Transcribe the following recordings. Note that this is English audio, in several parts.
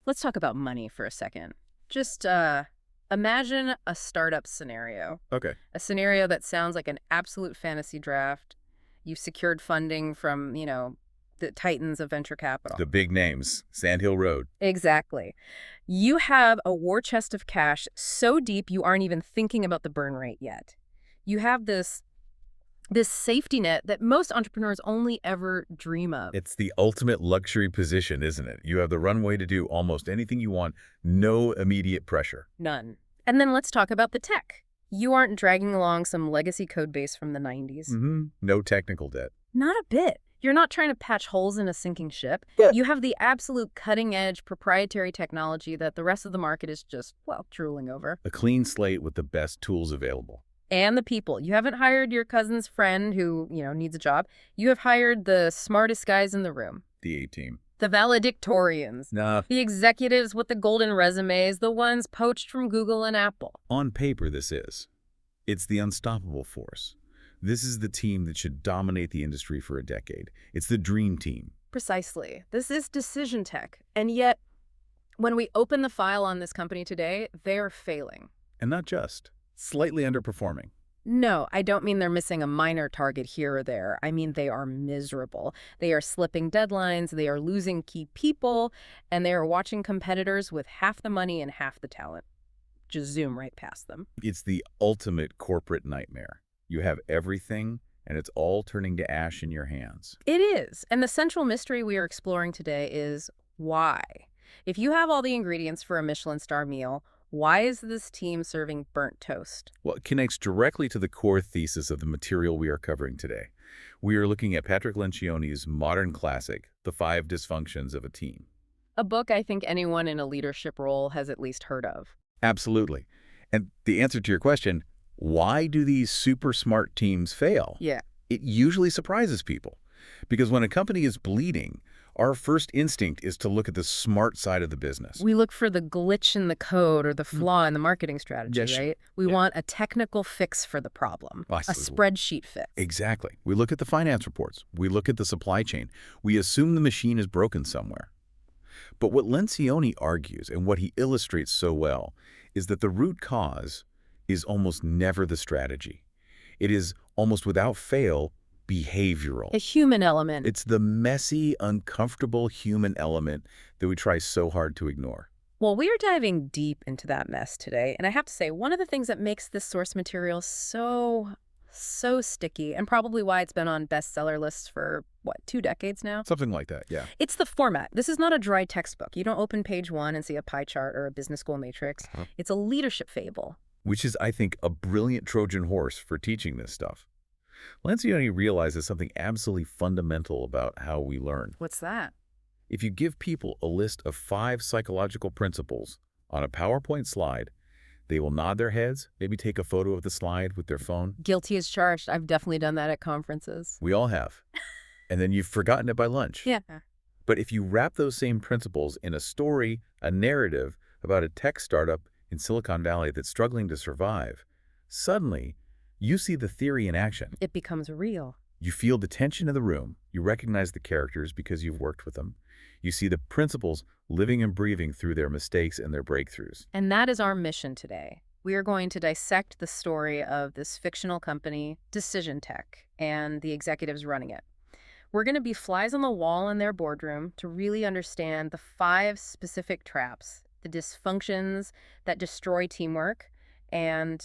Let's talk about money for a second. Just imagine a startup scenario. Okay. A scenario that sounds like an absolute fantasy draft. You've secured funding from, the titans of venture capital. The big names, Sand Hill Road. Exactly. You have a war chest of cash so deep you aren't even thinking about the burn rate yet. You have this safety net that most entrepreneurs only ever dream of. It's the ultimate luxury position, isn't it? You have the runway to do almost anything you want, no immediate pressure. None. And then let's talk about the tech. You aren't dragging along some legacy code base from the 90s. No technical debt. Not a bit. You're not trying to patch holes in a sinking ship. Yeah. You have the absolute cutting-edge proprietary technology that the rest of the market is just, drooling over. A clean slate with the best tools available. And the people. You haven't hired your cousin's friend who, needs a job. You have hired the smartest guys in the room. The A-team. The valedictorians. Nah. The executives with the golden resumes, the ones poached from Google and Apple. On paper, this is. It's the unstoppable force. This is the team that should dominate the industry for a decade. It's the dream team. Precisely. This is decision tech. And yet, when we open the file on this company today, they're failing. And not just. Slightly underperforming. No, I don't mean they're missing a minor target here or there. I mean they are miserable. They are slipping deadlines, they are losing key people, and they are watching competitors with half the money and half the talent just zoom right past them. It's the ultimate corporate nightmare. You have everything, and it's all turning to ash in your hands. It is. And the central mystery we are exploring today is why? If you have all the ingredients for a Michelin star meal, why is this team serving burnt toast? Well, it connects directly to the core thesis of the material we are covering today. We are looking at Patrick Lencioni's modern classic, The 5 Dysfunctions of a Team. A book I think anyone in a leadership role has at least heard of. Absolutely. And the answer to your question, why do these super smart teams fail? Yeah. It usually surprises people. Because when a company is bleeding, our first instinct is to look at the smart side of the business. We look for the glitch in the code or the flaw in the marketing strategy, Yes. right? We want a technical fix for the problem, a spreadsheet fix. Exactly. We look at the finance reports. We look at the supply chain. We assume the machine is broken somewhere. But what Lencioni argues, and what he illustrates so well, is that the root cause is almost never the strategy. It is almost without fail behavioral. A human element. It's the messy, uncomfortable human element that we try so hard to ignore. Well, we are diving deep into that mess today. And I have to say, one of the things that makes this source material so sticky, and probably why it's been on bestseller lists for, 2 decades now? Something like that, yeah. It's the format. This is not a dry textbook. You don't open page 1 and see a pie chart or a business school matrix. It's a leadership fable. Which is, I think, a brilliant Trojan horse for teaching this stuff. Lencioni realizes something absolutely fundamental about how we learn. What's that? If you give people a list of 5 psychological principles on a PowerPoint slide, they will nod their heads, maybe take a photo of the slide with their phone. Guilty as charged. I've definitely done that at conferences. We all have. And then you've forgotten it by lunch. Yeah. But if you wrap those same principles in a story, a narrative about a tech startup in Silicon Valley that's struggling to survive, suddenly you see the theory in action. It becomes real. You feel the tension in the room. You recognize the characters because you've worked with them. You see the principles living and breathing through their mistakes and their breakthroughs. And that is our mission today. We are going to dissect the story of this fictional company, Decision Tech, and the executives running it. We're going to be flies on the wall in their boardroom to really understand the 5 specific traps, the dysfunctions that destroy teamwork, and,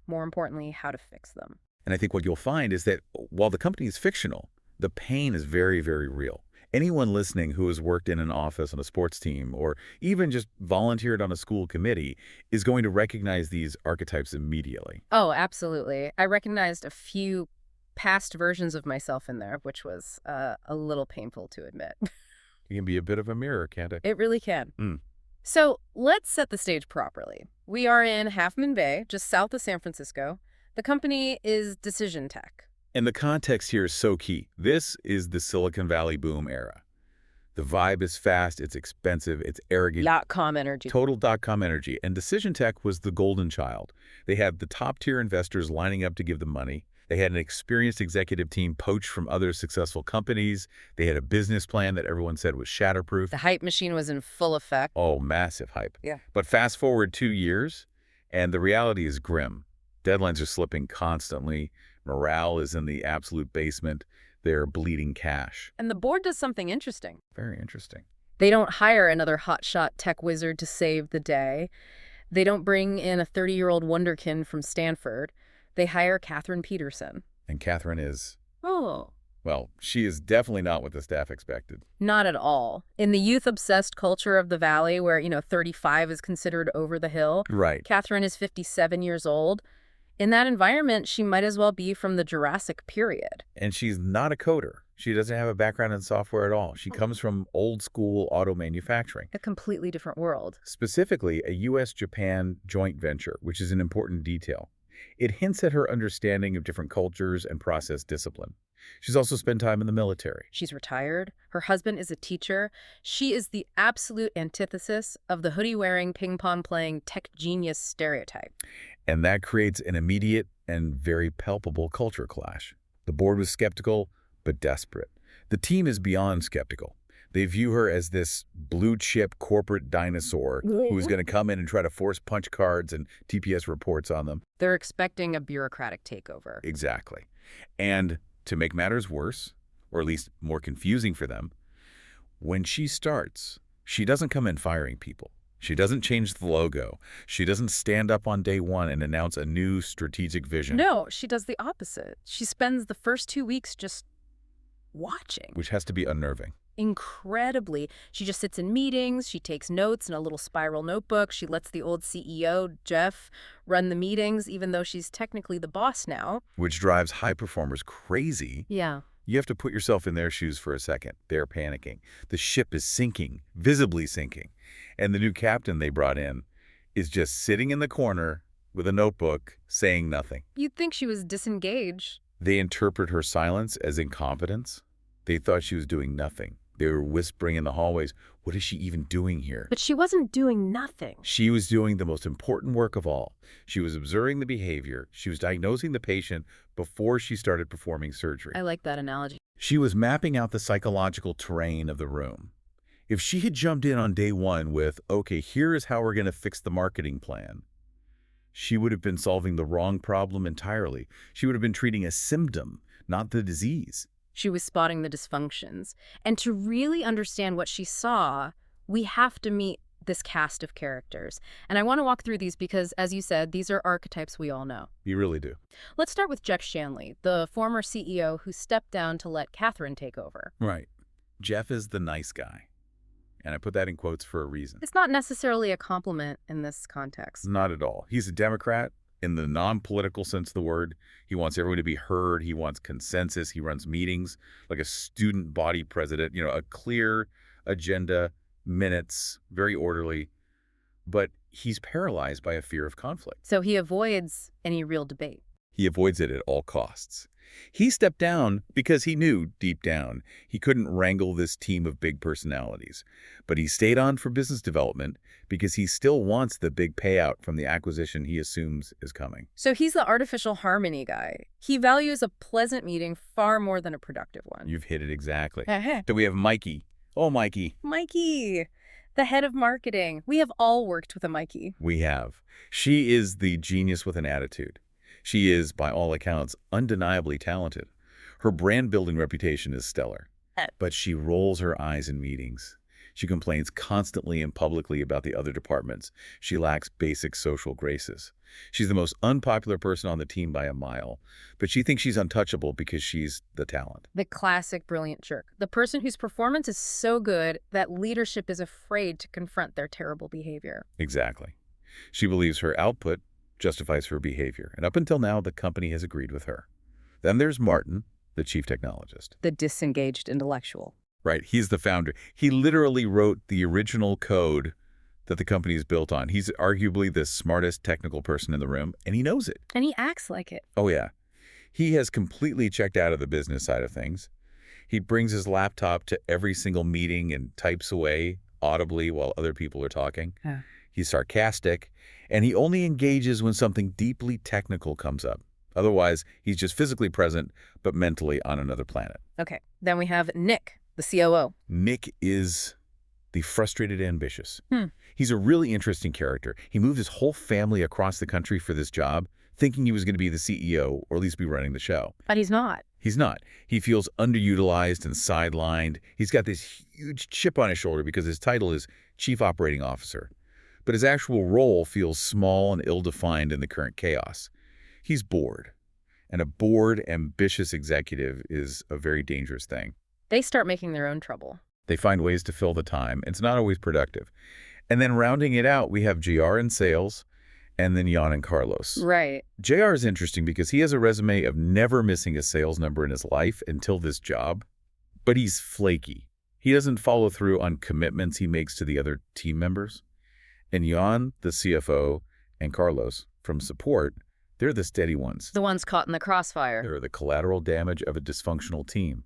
more importantly, how to fix them. And I think what you'll find is that while the company is fictional, the pain is very, very real. Anyone listening who has worked in an office on a sports team or even just volunteered on a school committee is going to recognize these archetypes immediately. Oh, absolutely. I recognized a few past versions of myself in there, which was a little painful to admit. It can be a bit of a mirror, can't it? It really can. So let's set the stage properly. We are in Half Moon Bay, just south of San Francisco. The company is Decision Tech. And the context here is so key. This is the Silicon Valley boom era. The vibe is fast, it's expensive, it's arrogant. .com energy. Total .com energy. And Decision Tech was the golden child. They had the top-tier investors lining up to give them money. They had an experienced executive team poached from other successful companies. They had a business plan that everyone said was shatterproof. The hype machine was in full effect. Oh, massive hype. Yeah. But fast forward 2 years, and the reality is grim. Deadlines are slipping constantly. Morale is in the absolute basement. They're bleeding cash. And the board does something interesting. Very interesting. They don't hire another hotshot tech wizard to save the day. They don't bring in a 30-year-old wonderkin from Stanford. They hire Catherine Peterson. And Catherine is, Oh. well, she is definitely not what the staff expected. Not at all. In the youth-obsessed culture of the Valley where, 35 is considered over the hill, Right. Catherine is 57 years old. In that environment, she might as well be from the Jurassic period. And she's not a coder. She doesn't have a background in software at all. She comes from old school auto manufacturing. A completely different world. Specifically, a U.S.-Japan joint venture, which is an important detail. It hints at her understanding of different cultures and process discipline. She's also spent time in the military. She's retired. Her husband is a teacher. She is the absolute antithesis of the hoodie-wearing, ping-pong-playing tech genius stereotype. And that creates an immediate and very palpable culture clash. The board was skeptical, but desperate. The team is beyond skeptical. They view her as this blue-chip corporate dinosaur who's going to come in and try to force punch cards and TPS reports on them. They're expecting a bureaucratic takeover. Exactly. And to make matters worse, or at least more confusing for them, when she starts, she doesn't come in firing people. She doesn't change the logo. She doesn't stand up on day one and announce a new strategic vision. No, she does the opposite. She spends the first 2 weeks just watching. Which has to be unnerving. Incredibly. She just sits in meetings, she takes notes in a little spiral notebook, she lets the old CEO, Jeff, run the meetings, even though she's technically the boss now. Which drives high performers crazy. Yeah. You have to put yourself in their shoes for a second. They're panicking. The ship is sinking, visibly sinking. And the new captain they brought in is just sitting in the corner with a notebook, saying nothing. You'd think she was disengaged. They interpret her silence as incompetence. They thought she was doing nothing. They were whispering in the hallways, what is she even doing here? But she wasn't doing nothing. She was doing the most important work of all. She was observing the behavior. She was diagnosing the patient before she started performing surgery. I like that analogy. She was mapping out the psychological terrain of the room. If she had jumped in on day one with, okay, here is how we're going to fix the marketing plan, she would have been solving the wrong problem entirely. She would have been treating a symptom, not the disease. She was spotting the dysfunctions. And to really understand what she saw, we have to meet this cast of characters. And I want to walk through these because, as you said, these are archetypes we all know. You really do. Let's start with Jeff Shanley, the former CEO who stepped down to let Catherine take over. Right. Jeff is the nice guy. And I put that in quotes for a reason. It's not necessarily a compliment in this context. Not at all. He's a Democrat in the non-political sense of the word. He wants everyone to be heard. He wants consensus. He runs meetings like a student body president, a clear agenda, minutes, very orderly. But he's paralyzed by a fear of conflict. So he avoids any real debate. He avoids it at all costs. He stepped down because he knew, deep down, he couldn't wrangle this team of big personalities. But he stayed on for business development because he still wants the big payout from the acquisition he assumes is coming. So he's the artificial harmony guy. He values a pleasant meeting far more than a productive one. You've hit it exactly. Uh-huh. So we have Mikey. Oh, Mikey. Mikey, the head of marketing. We have all worked with a Mikey. We have. She is the genius with an attitude. She is, by all accounts, undeniably talented. Her brand-building reputation is stellar. But she rolls her eyes in meetings. She complains constantly and publicly about the other departments. She lacks basic social graces. She's the most unpopular person on the team by a mile, but she thinks she's untouchable because she's the talent. The classic brilliant jerk. The person whose performance is so good that leadership is afraid to confront their terrible behavior. Exactly. She believes her output justifies her behavior, and up until now, the company has agreed with her. Then there's Martin, the chief technologist. The disengaged intellectual. Right, he's the founder. He literally wrote the original code that the company is built on. He's arguably the smartest technical person in the room, and he knows it. And he acts like it. Oh, yeah. He has completely checked out of the business side of things. He brings his laptop to every single meeting and types away audibly while other people are talking. Yeah. He's sarcastic, and he only engages when something deeply technical comes up. Otherwise, he's just physically present, but mentally on another planet. Okay, then we have Nick, the COO. Nick is the frustrated ambitious. Hmm. He's a really interesting character. He moved his whole family across the country for this job, thinking he was going to be the CEO or at least be running the show. But he's not. He's not. He feels underutilized and sidelined. He's got this huge chip on his shoulder because his title is Chief Operating Officer. But his actual role feels small and ill-defined in the current chaos. He's bored. And a bored, ambitious executive is a very dangerous thing. They start making their own trouble. They find ways to fill the time. It's not always productive. And then rounding it out, we have JR in sales and then Jan and Carlos. Right. JR is interesting because he has a resume of never missing a sales number in his life until this job. But he's flaky. He doesn't follow through on commitments he makes to the other team members. And Jan, the CFO, and Carlos from support, they're the steady ones. The ones caught in the crossfire. They're the collateral damage of a dysfunctional team.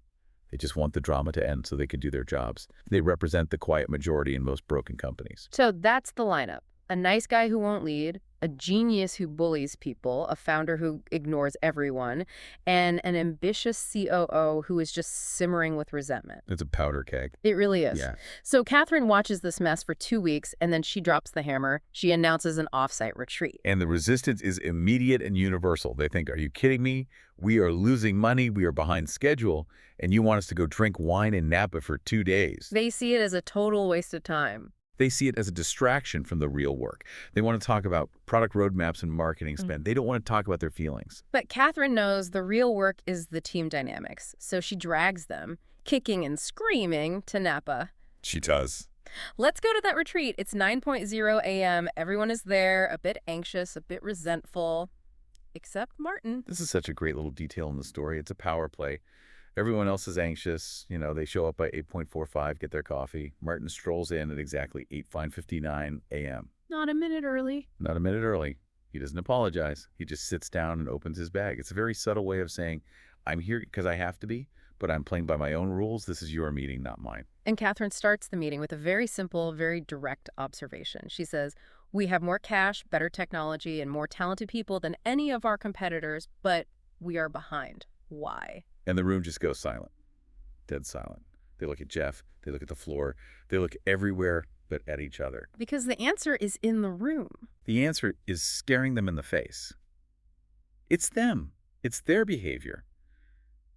They just want the drama to end so they can do their jobs. They represent the quiet majority in most broken companies. So that's the lineup. A nice guy who won't lead, a genius who bullies people, a founder who ignores everyone, and an ambitious COO who is just simmering with resentment. It's a powder keg. It really is. Yeah. So Catherine watches this mess for 2 weeks, and then she drops the hammer. She announces an offsite retreat. And the resistance is immediate and universal. They think, are you kidding me? We are losing money. We are behind schedule. And you want us to go drink wine in Napa for 2 days. They see it as a total waste of time. They see it as a distraction from the real work. They want to talk about product roadmaps and marketing spend. They don't want to talk about their feelings. But Catherine knows the real work is the team dynamics, so she drags them, kicking and screaming, to Napa. She does. Let's go to that retreat. It's 9:00 a.m. Everyone is there, a bit anxious, a bit resentful, except Martin. This is such a great little detail in the story. It's a power play. Everyone else is anxious. You know, they show up by 8:45, get their coffee. Martin strolls in at exactly 8:59 a.m. Not a minute early. Not a minute early. He doesn't apologize. He just sits down and opens his bag. It's a very subtle way of saying, I'm here because I have to be, but I'm playing by my own rules. This is your meeting, not mine. And Catherine starts the meeting with a very simple, very direct observation. She says, we have more cash, better technology, and more talented people than any of our competitors, but we are behind. Why? And the room just goes silent, dead silent. They look at Jeff, they look at the floor, they look everywhere but at each other. Because the answer is in the room. The answer is staring them in the face. It's them. It's their behavior.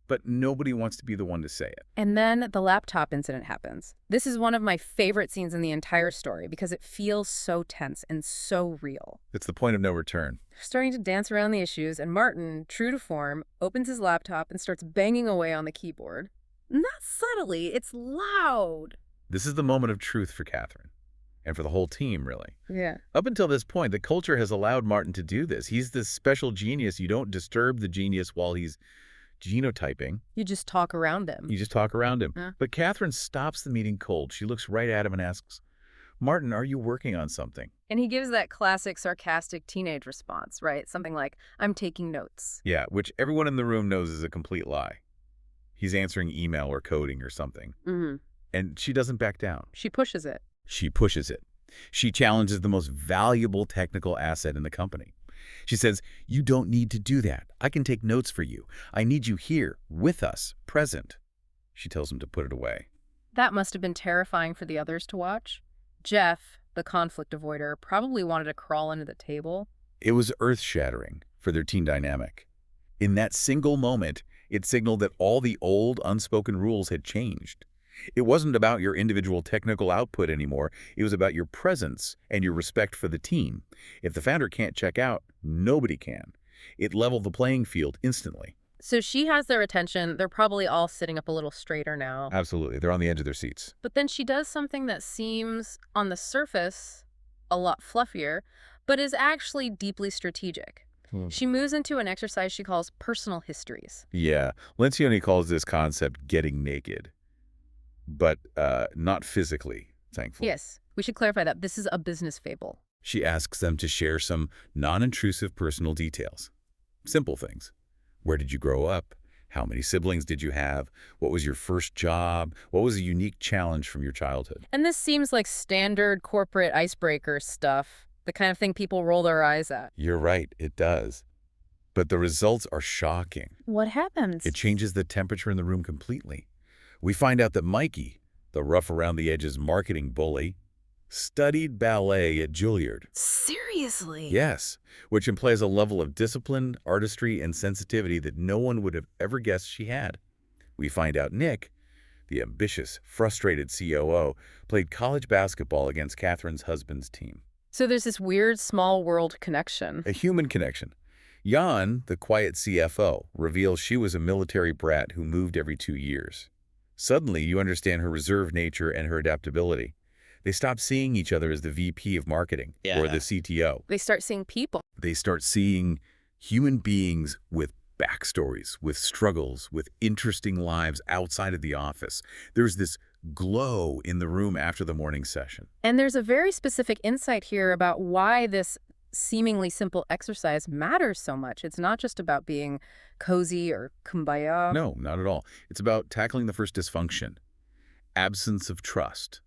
But nobody wants to be the one to say it. And then the laptop incident happens. This is one of my favorite scenes in the entire story because it feels so tense and so real. It's the point of no return. They're starting to dance around the issues, and Martin, true to form, opens his laptop and starts banging away on the keyboard. Not subtly, it's loud. This is the moment of truth for Catherine. And for the whole team, really. Yeah. Up until this point, the culture has allowed Martin to do this. He's this special genius. You don't disturb the genius while he's genotyping. You just talk around him. You just talk around him. Yeah. But Catherine stops the meeting cold. She looks right at him and asks, Martin, are you working on something? And he gives that classic sarcastic teenage response, right? Something like, I'm taking notes. Yeah, which everyone in the room knows is a complete lie. He's answering email or coding or something. Mm-hmm. And she doesn't back down. She pushes it. She pushes it. She challenges the most valuable technical asset in the company. She says, you don't need to do that. I can take notes for you. I need you here, with us, present. She tells him to put it away. That must have been terrifying for the others to watch. Jeff, the conflict avoider, probably wanted to crawl under the table. It was earth-shattering for their team dynamic. In that single moment, it signaled that all the old, unspoken rules had changed. It wasn't about your individual technical output anymore. It was about your presence and your respect for the team. If the founder can't check out, nobody can. It leveled the playing field instantly. So she has their attention. They're probably all sitting up a little straighter now. Absolutely. They're on the edge of their seats. But then she does something that seems, on the surface, a lot fluffier, but is actually deeply strategic. She moves into an exercise she calls personal histories. Yeah. Lencioni calls this concept getting naked. But not physically, thankfully. Yes, we should clarify that this is a business fable. She asks them to share some non-intrusive personal details. Simple things. Where did you grow up? How many siblings did you have? What was your first job? What was a unique challenge from your childhood? And this seems like standard corporate icebreaker stuff, the kind of thing people roll their eyes at. You're right, it does. But the results are shocking. What happens? It changes the temperature in the room completely. We find out that Mikey, the rough-around-the-edges marketing bully, studied ballet at Juilliard. Seriously? Yes, which implies a level of discipline, artistry, and sensitivity that no one would have ever guessed she had. We find out Nick, the ambitious, frustrated COO, played college basketball against Catherine's husband's team. So there's this weird small world connection. A human connection. Jan, the quiet CFO, reveals she was a military brat who moved every 2 years. Suddenly, you understand her reserved nature and her adaptability. They stop seeing each other as the VP of marketing or the CTO. They start seeing people. They start seeing human beings with backstories, with struggles, with interesting lives outside of the office. There's this glow in the room after the morning session. And there's a very specific insight here about why this seemingly simple exercise matters so much. It's not just about being cozy or kumbaya. No, not at all. It's about tackling the first dysfunction, absence of trust.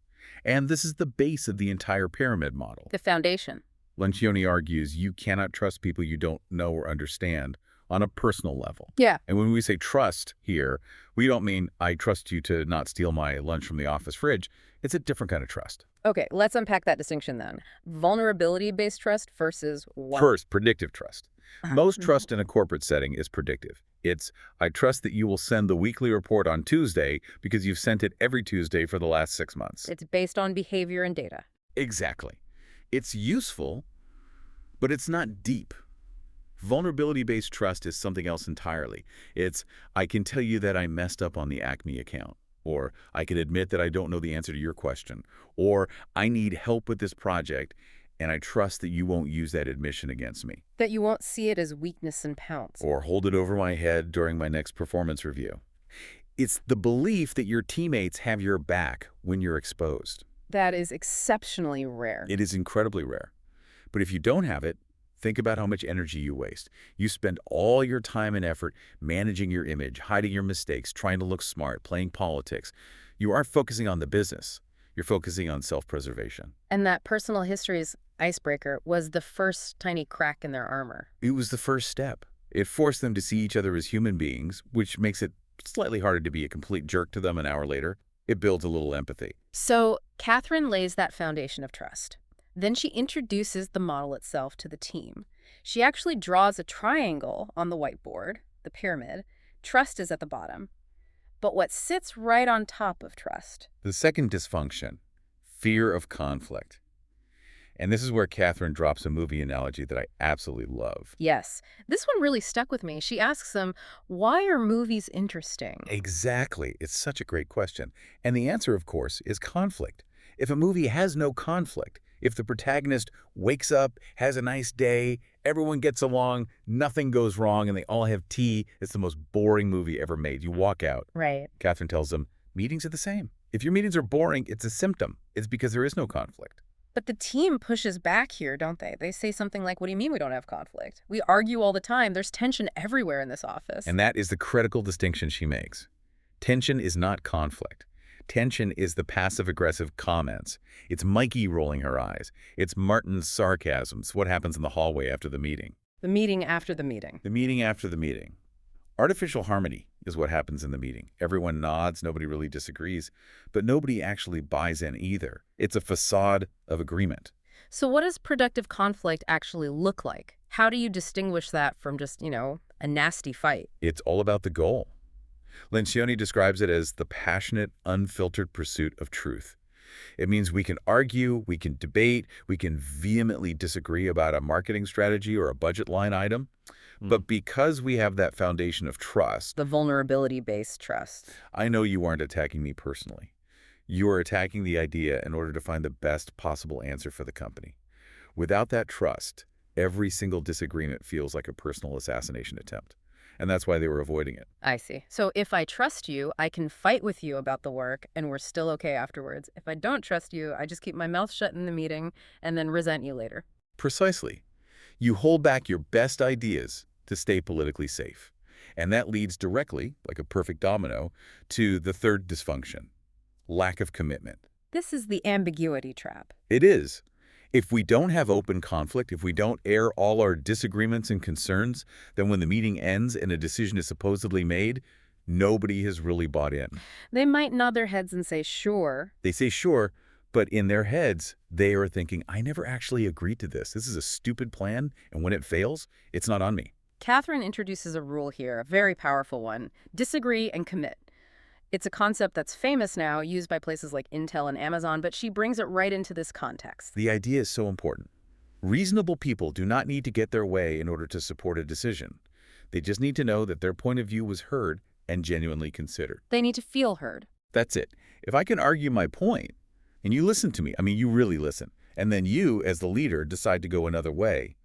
And this is the base of the entire pyramid model. The foundation. Lencioni argues you cannot trust people you don't know or understand on a personal level. Yeah. And when we say trust here, we don't mean I trust you to not steal my lunch from the office fridge. It's a different kind of trust. Okay, let's unpack that distinction then. Vulnerability-based trust versus what? First, predictive trust. Most trust in a corporate setting is predictive. It's, I trust that you will send the weekly report on Tuesday because you've sent it every Tuesday for the last 6 months. It's based on behavior and data. Exactly. It's useful, but it's not deep. Vulnerability-based trust is something else entirely. It's, I can tell you that I messed up on the Acme account, or I can admit that I don't know the answer to your question, or I need help with this project, and I trust that you won't use that admission against me. That you won't see it as weakness and pounce. Or hold it over my head during my next performance review. It's the belief that your teammates have your back when you're exposed. That is exceptionally rare. It is incredibly rare. But if you don't have it, think about how much energy you waste. You spend all your time and effort managing your image, hiding your mistakes, trying to look smart, playing politics. You aren't focusing on the business. You're focusing on self-preservation. And that personal history's icebreaker was the first tiny crack in their armor. It was the first step. It forced them to see each other as human beings, which makes it slightly harder to be a complete jerk to them an hour later. It builds a little empathy. So Catherine lays that foundation of trust. Then she introduces the model itself to the team. She actually draws a triangle on the whiteboard, the pyramid. Trust is at the bottom. But what sits right on top of trust? The second dysfunction, fear of conflict. And this is where Catherine drops a movie analogy that I absolutely love. Yes, this one really stuck with me. She asks them, why are movies interesting? Exactly. It's such a great question. And the answer, of course, is conflict. If a movie has no conflict, if the protagonist wakes up, has a nice day, everyone gets along, nothing goes wrong, and they all have tea, it's the most boring movie ever made. You walk out. Right. Catherine tells them, meetings are the same. If your meetings are boring, it's a symptom. It's because there is no conflict. But the team pushes back here, don't they? They say something like, what do you mean we don't have conflict? We argue all the time. There's tension everywhere in this office. And that is the critical distinction she makes. Tension is not conflict. Tension is the passive-aggressive comments. It's Mikey rolling her eyes. It's Martin's sarcasms, what happens in the hallway after the meeting. The meeting after the meeting. The meeting after the meeting. Artificial harmony is what happens in the meeting. Everyone nods, nobody really disagrees, but nobody actually buys in either. It's a facade of agreement. So what does productive conflict actually look like? How do you distinguish that from just, a nasty fight? It's all about the goal. Lencioni describes it as the passionate, unfiltered pursuit of truth. It means we can argue, we can debate, we can vehemently disagree about a marketing strategy or a budget line item. But because we have that foundation of trust, The vulnerability-based trust. I know you aren't attacking me personally. You are attacking the idea in order to find the best possible answer for the company. Without that trust, every single disagreement feels like a personal assassination attempt. And that's why they were avoiding it. I see. So if I trust you, I can fight with you about the work and we're still okay afterwards. If I don't trust you, I just keep my mouth shut in the meeting and then resent you later. Precisely. You hold back your best ideas to stay politically safe. And that leads directly, like a perfect domino, to the third dysfunction, lack of commitment. This is the ambiguity trap. It is. If we don't have open conflict, if we don't air all our disagreements and concerns, then when the meeting ends and a decision is supposedly made, nobody has really bought in. They might nod their heads and say, sure. They say sure, but in their heads, they are thinking, I never actually agreed to this. This is a stupid plan, and when it fails, it's not on me. Catherine introduces a rule here, a very powerful one. Disagree and commit. It's a concept that's famous now, used by places like Intel and Amazon, but she brings it right into this context. The idea is so important. Reasonable people do not need to get their way in order to support a decision. They just need to know that their point of view was heard and genuinely considered. They need to feel heard. That's it. If I can argue my point, and you listen to me, I mean, you really listen, and then you, as the leader, decide to go another way,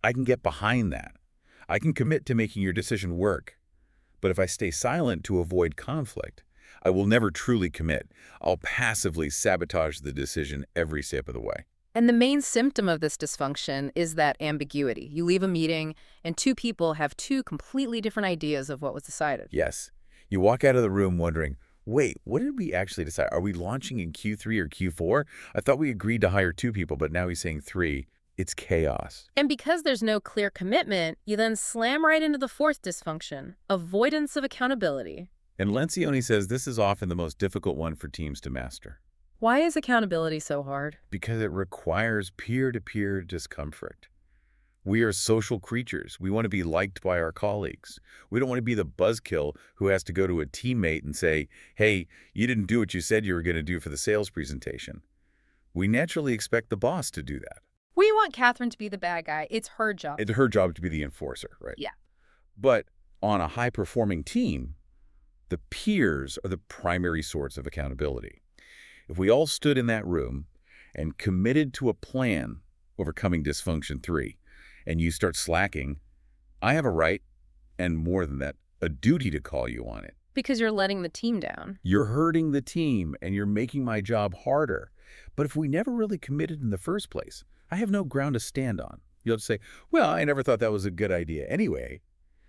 I can get behind that. I can commit to making your decision work. But if I stay silent to avoid conflict, I will never truly commit. I'll passively sabotage the decision every step of the way. And the main symptom of this dysfunction is that ambiguity. You leave a meeting, and two people have two completely different ideas of what was decided. Yes. You walk out of the room wondering, wait, what did we actually decide? Are we launching in Q3 or Q4? I thought we agreed to hire 2 people, but now he's saying 3. It's chaos. And because there's no clear commitment, you then slam right into the fourth dysfunction, avoidance of accountability. And Lencioni says this is often the most difficult one for teams to master. Why is accountability so hard? Because it requires peer-to-peer discomfort. We are social creatures. We want to be liked by our colleagues. We don't want to be the buzzkill who has to go to a teammate and say, hey, you didn't do what you said you were going to do for the sales presentation. We naturally expect the boss to do that. We want Catherine to be the bad guy. It's her job. It's her job to be the enforcer, right? Yeah. But on a high-performing team, the peers are the primary source of accountability. If we all stood in that room and committed to a plan overcoming dysfunction 3, and you start slacking, I have a right, and more than that, a duty to call you on it. Because you're letting the team down. You're hurting the team, and you're making my job harder. But if we never really committed in the first place, I have no ground to stand on. You'll just say, well, I never thought that was a good idea anyway.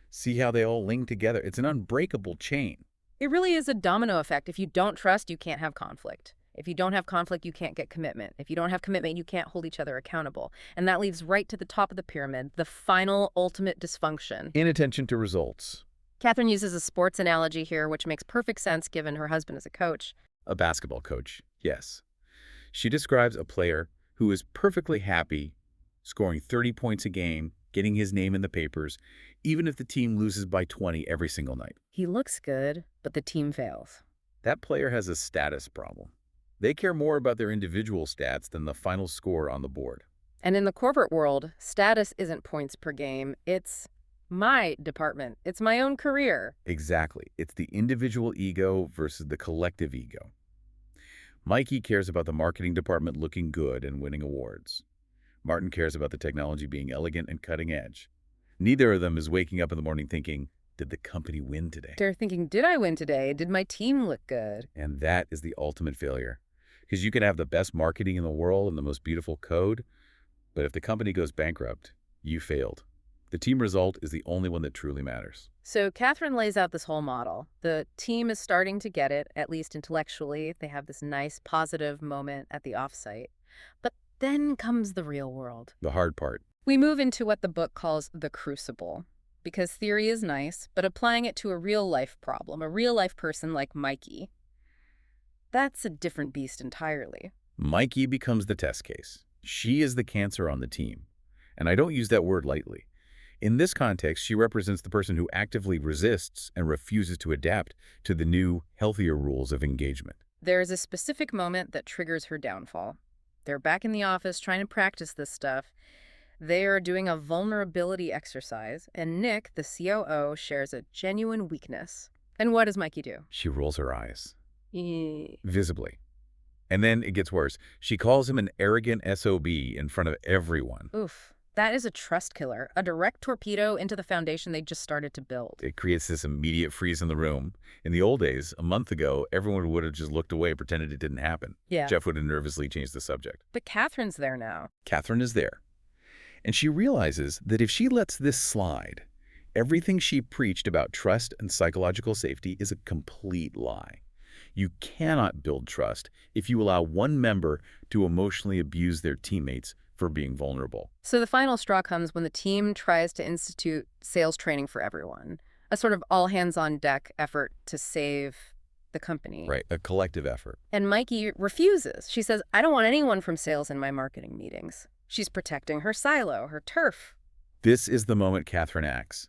See how they all link together? It's an unbreakable chain. It really is a domino effect. If you don't trust, you can't have conflict. If you don't have conflict, you can't get commitment. If you don't have commitment, you can't hold each other accountable. And that leads right to the top of the pyramid, the final ultimate dysfunction. Inattention to results. Catherine uses a sports analogy here, which makes perfect sense given her husband is a coach. A basketball coach, yes. She describes a player who is perfectly happy scoring 30 points a game, getting his name in the papers, even if the team loses by 20 every single night. He looks good, but the team fails. That player has a status problem. They care more about their individual stats than the final score on the board. And in the corporate world, status isn't points per game. It's my department. It's my own career. Exactly. It's the individual ego versus the collective ego. Mikey cares about the marketing department looking good and winning awards. Martin cares about the technology being elegant and cutting edge. Neither of them is waking up in the morning thinking, did the company win today? They're thinking, did I win today? Did my team look good? And that is the ultimate failure. Because you can have the best marketing in the world and the most beautiful code, but if the company goes bankrupt, you failed. The team result is the only one that truly matters. So Catherine lays out this whole model. The team is starting to get it, at least intellectually. They have this nice, positive moment at the offsite. But then comes the real world. The hard part. We move into what the book calls the crucible. Because theory is nice, but applying it to a real-life problem, a real-life person like Mikey, that's a different beast entirely. Mikey becomes the test case. She is the cancer on the team. And I don't use that word lightly. In this context, she represents the person who actively resists and refuses to adapt to the new, healthier rules of engagement. There is a specific moment that triggers her downfall. They're back in the office trying to practice this stuff. They are doing a vulnerability exercise, and Nick, the COO, shares a genuine weakness. And what does Mikey do? She rolls her eyes. Eh. Visibly. And then it gets worse. She calls him an arrogant SOB in front of everyone. Oof. That is a trust killer, a direct torpedo into the foundation they just started to build. It creates this immediate freeze in the room. In the old days, a month ago, everyone would have just looked away, pretended it didn't happen. Yeah. Jeff would have nervously changed the subject. But Catherine's there now. Catherine is there. And she realizes that if she lets this slide, everything she preached about trust and psychological safety is a complete lie. You cannot build trust if you allow one member to emotionally abuse their teammates for being vulnerable. So the final straw comes when the team tries to institute sales training for everyone, a sort of all-hands-on-deck effort to save the company. Right, a collective effort. And Mikey refuses. She says, I don't want anyone from sales in my marketing meetings. She's protecting her silo, her turf. This is the moment Catherine acts.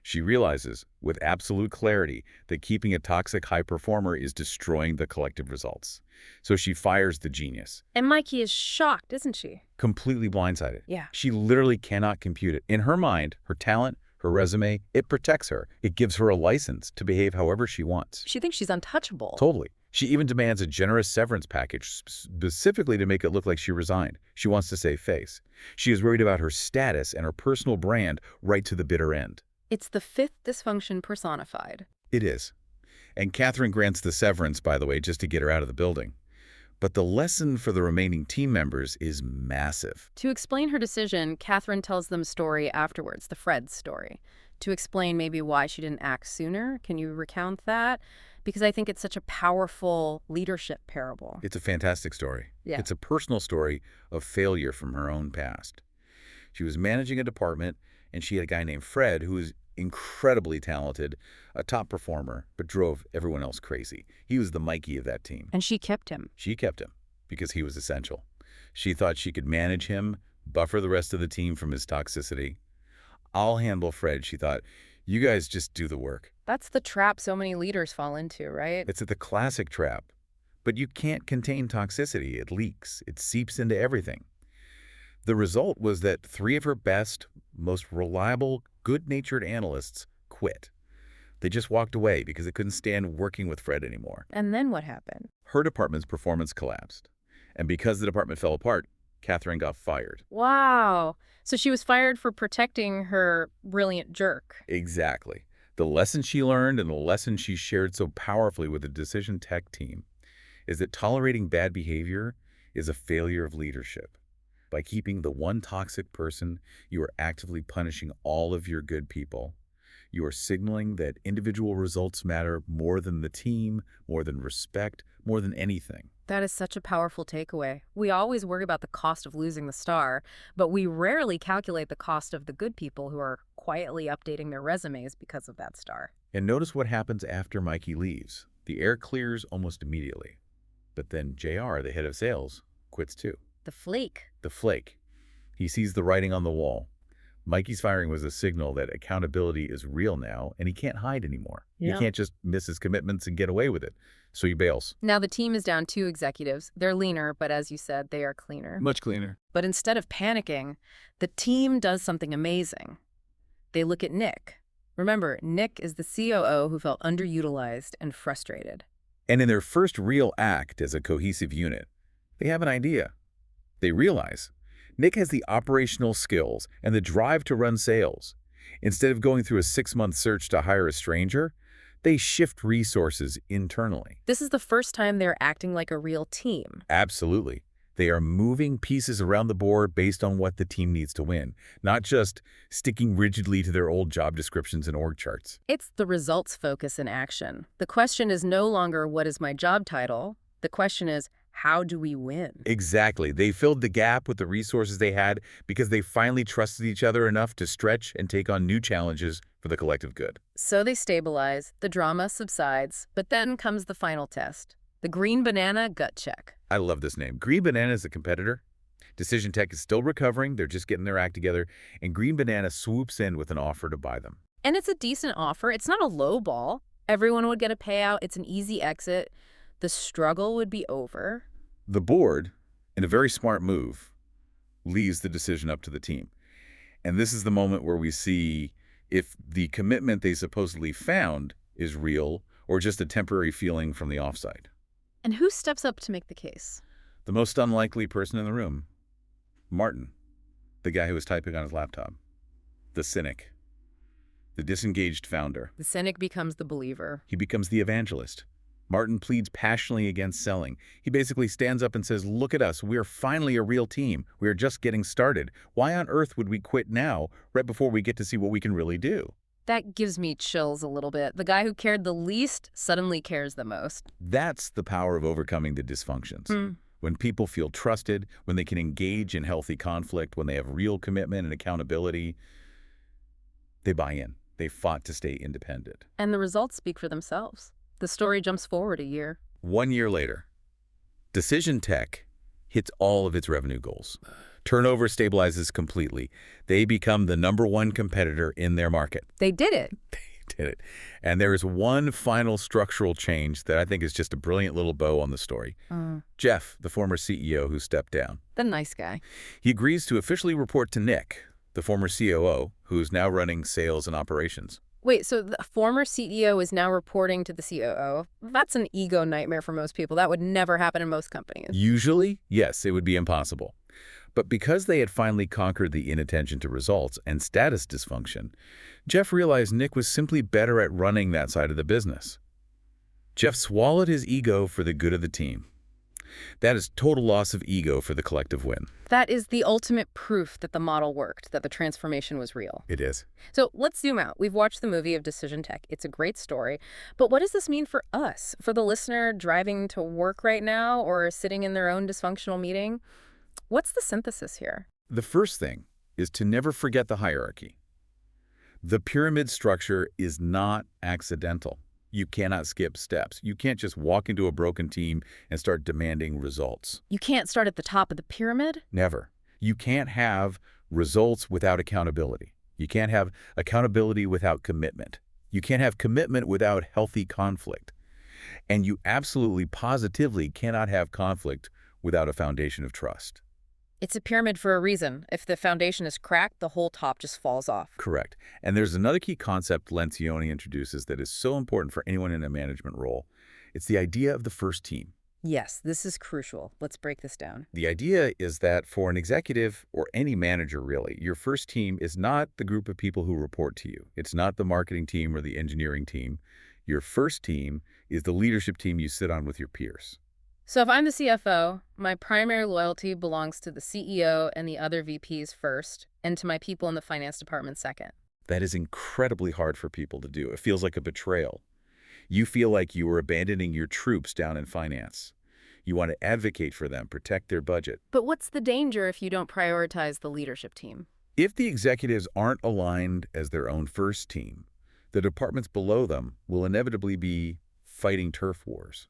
She realizes, with absolute clarity, that keeping a toxic high performer is destroying the collective results. So she fires the genius. And Mikey is shocked, isn't she? Completely blindsided. Yeah. She literally cannot compute it. In her mind, her talent, her resume, it protects her. It gives her a license to behave however she wants. She thinks she's untouchable. Totally. She even demands a generous severance package specifically to make it look like she resigned. She wants to save face. She is worried about her status and her personal brand right to the bitter end. It's the fifth dysfunction personified. It is. And Catherine grants the severance, by the way, just to get her out of the building. But the lesson for the remaining team members is massive. To explain her decision, Catherine tells them a story afterwards, the Fred story. To explain maybe why she didn't act sooner, can you recount that? Because I think it's such a powerful leadership parable. It's a fantastic story. Yeah. It's a personal story of failure from her own past. She was managing a department, and she had a guy named Fred who was incredibly talented, a top performer, but drove everyone else crazy. He was the Mikey of that team. And she kept him. She kept him because he was essential. She thought she could manage him, buffer the rest of the team from his toxicity. I'll handle Fred, she thought. You guys just do the work. That's the trap so many leaders fall into, right? It's the classic trap. But you can't contain toxicity. It leaks. It seeps into everything. The result was that 3 of her best, most reliable, good-natured analysts quit. They just walked away because they couldn't stand working with Fred anymore. And then what happened? Her department's performance collapsed. And because the department fell apart, Catherine got fired. Wow. So she was fired for protecting her brilliant jerk. Exactly. The lesson she learned and the lesson she shared so powerfully with the decision tech team is that tolerating bad behavior is a failure of leadership. By keeping the one toxic person, you are actively punishing all of your good people. You are signaling that individual results matter more than the team, more than respect, more than anything. That is such a powerful takeaway. We always worry about the cost of losing the star, but we rarely calculate the cost of the good people who are quietly updating their resumes because of that star. And notice what happens after Mikey leaves. The air clears almost immediately. But then JR, the head of sales, quits too. The flake. The flake. He sees the writing on the wall. Mikey's firing was a signal that accountability is real now, and he can't hide anymore. Yeah. He can't just miss his commitments and get away with it. So he bails. Now the team is down 2 executives. They're leaner, but as you said, they are cleaner. Much cleaner. But instead of panicking, the team does something amazing. They look at Nick. Remember, Nick is the COO who felt underutilized and frustrated. And in their first real act as a cohesive unit, they have an idea. They realize Nick has the operational skills and the drive to run sales. Instead of going through a 6-month search to hire a stranger, they shift resources internally. This is the first time they're acting like a real team. Absolutely. They are moving pieces around the board based on what the team needs to win, not just sticking rigidly to their old job descriptions and org charts. It's the results focus in action. The question is no longer, what is my job title? The question is, how do we win? Exactly. They filled the gap with the resources they had because they finally trusted each other enough to stretch and take on new challenges for the collective good. So they stabilize, the drama subsides, but then comes the final test, the green banana gut check. I love this name. Green Banana is a competitor. Decision Tech is still recovering. They're just getting their act together. And Green Banana swoops in with an offer to buy them. And it's a decent offer. It's not a low ball. Everyone would get a payout. It's an easy exit. The struggle would be over. The board, in a very smart move, leaves the decision up to the team. And this is the moment where we see if the commitment they supposedly found is real or just a temporary feeling from the offside. And who steps up to make the case? The most unlikely person in the room, Martin, the guy who was typing on his laptop, the cynic, the disengaged founder. The cynic becomes the believer. He becomes the evangelist. Martin pleads passionately against selling. He basically stands up and says, look at us, we are finally a real team. We are just getting started. Why on earth would we quit now, right before we get to see what we can really do? That gives me chills a little bit. The guy who cared the least suddenly cares the most. That's the power of overcoming the dysfunctions. Hmm. When people feel trusted, when they can engage in healthy conflict, when they have real commitment and accountability, they buy in. They fought to stay independent. And the results speak for themselves. The story jumps forward a year. 1 year later, Decision Tech hits all of its revenue goals. Turnover stabilizes completely. They become the #1 competitor in their market. They did it. They did it. And there is one final structural change that I think is just a brilliant little bow on the story. Jeff, the former CEO who stepped down, The nice guy. he agrees to officially report to Nick, the former COO, who's now running sales and operations. Wait, so the former CEO is now reporting to the COO? That's an ego nightmare for most people. That would never happen in most companies. Usually, yes, it would be impossible. But because they had finally conquered the inattention to results and status dysfunction, Jeff realized Nick was simply better at running that side of the business. Jeff swallowed his ego for the good of the team. That is total loss of ego for the collective win. That is the ultimate proof that the model worked, that the transformation was real. It is. So let's zoom out. We've watched the movie of Decision Tech. It's a great story. But what does this mean for us? For the listener driving to work right now or sitting in their own dysfunctional meeting? What's the synthesis here? The first thing is to never forget the hierarchy. The pyramid structure is not accidental. You cannot skip steps. You can't just walk into a broken team and start demanding results. You can't start at the top of the pyramid? Never. You can't have results without accountability. You can't have accountability without commitment. You can't have commitment without healthy conflict. And you absolutely, positively cannot have conflict without a foundation of trust. It's a pyramid for a reason. If the foundation is cracked, the whole top just falls off. Correct. And there's another key concept Lencioni introduces that is so important for anyone in a management role. It's the idea of the first team. Yes, this is crucial. Let's break this down. The idea is that for an executive or any manager really, your first team is not the group of people who report to you. It's not the marketing team or the engineering team. Your first team is the leadership team you sit on with your peers. So if I'm the CFO, my primary loyalty belongs to the CEO and the other VPs first, and to my people in the finance department second. That is incredibly hard for people to do. It feels like a betrayal. You feel like you are abandoning your troops down in finance. You want to advocate for them, protect their budget. But what's the danger if you don't prioritize the leadership team? If the executives aren't aligned as their own first team, the departments below them will inevitably be fighting turf wars.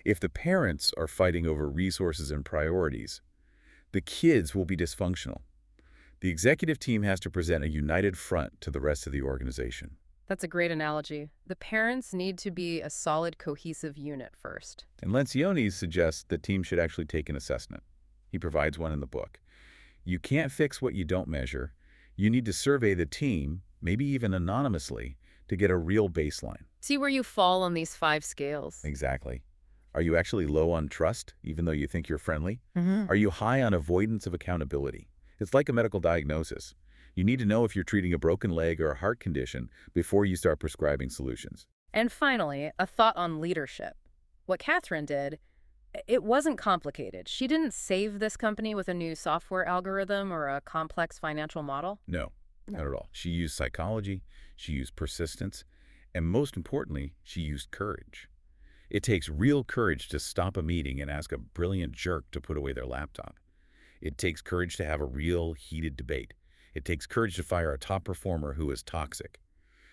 If the parents are fighting over resources and priorities, the kids will be dysfunctional. The executive team has to present a united front to the rest of the organization. That's a great analogy. The parents need to be a solid, cohesive unit first. And Lencioni suggests that teams should actually take an assessment. He provides one in the book. You can't fix what you don't measure. You need to survey the team, maybe even anonymously, to get a real baseline. See where you fall on these 5 scales. Exactly. Are you actually low on trust, even though you think you're friendly? Mm-hmm. Are you high on avoidance of accountability? It's like a medical diagnosis. You need to know if you're treating a broken leg or a heart condition before you start prescribing solutions. And finally, a thought on leadership. What Catherine did, it wasn't complicated. She didn't save this company with a new software algorithm or a complex financial model. No, not at all. She used psychology, she used persistence, and most importantly, she used courage. It takes real courage to stop a meeting and ask a brilliant jerk to put away their laptop. It takes courage to have a real heated debate. It takes courage to fire a top performer who is toxic.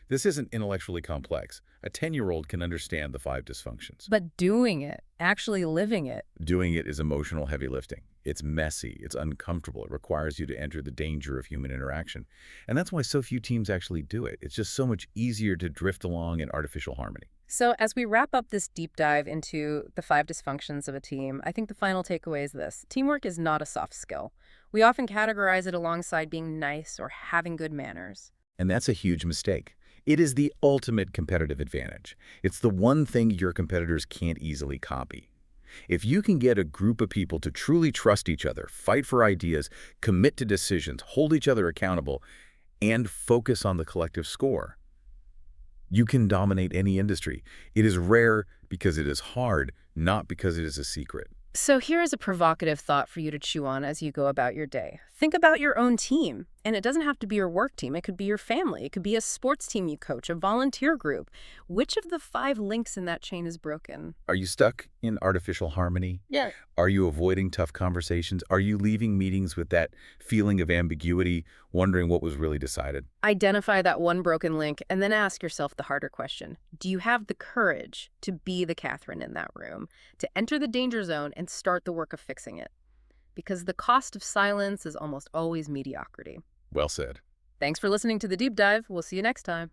This isn't intellectually complex. A 10-year-old can understand the 5 dysfunctions. But doing it, actually living it. Doing it is emotional heavy lifting. It's messy. It's uncomfortable. It requires you to enter the danger of human interaction. And that's why so few teams actually do it. It's just so much easier to drift along in artificial harmony. So as we wrap up this deep dive into the 5 dysfunctions of a team, I think the final takeaway is this. Teamwork is not a soft skill. We often categorize it alongside being nice or having good manners. And that's a huge mistake. It is the ultimate competitive advantage. It's the one thing your competitors can't easily copy. If you can get a group of people to truly trust each other, fight for ideas, commit to decisions, hold each other accountable, and focus on the collective score, you can dominate any industry. It is rare because it is hard, not because it is a secret. So here is a provocative thought for you to chew on as you go about your day. Think about your own team. And it doesn't have to be your work team. It could be your family. It could be a sports team you coach, a volunteer group. Which of the 5 links in that chain is broken? Are you stuck in artificial harmony? Yeah. Are you avoiding tough conversations? Are you leaving meetings with that feeling of ambiguity, wondering what was really decided? Identify that one broken link and then ask yourself the harder question. Do you have the courage to be the Catherine in that room, to enter the danger zone and start the work of fixing it? Because the cost of silence is almost always mediocrity. Well said. Thanks for listening to The Deep Dive. We'll see you next time.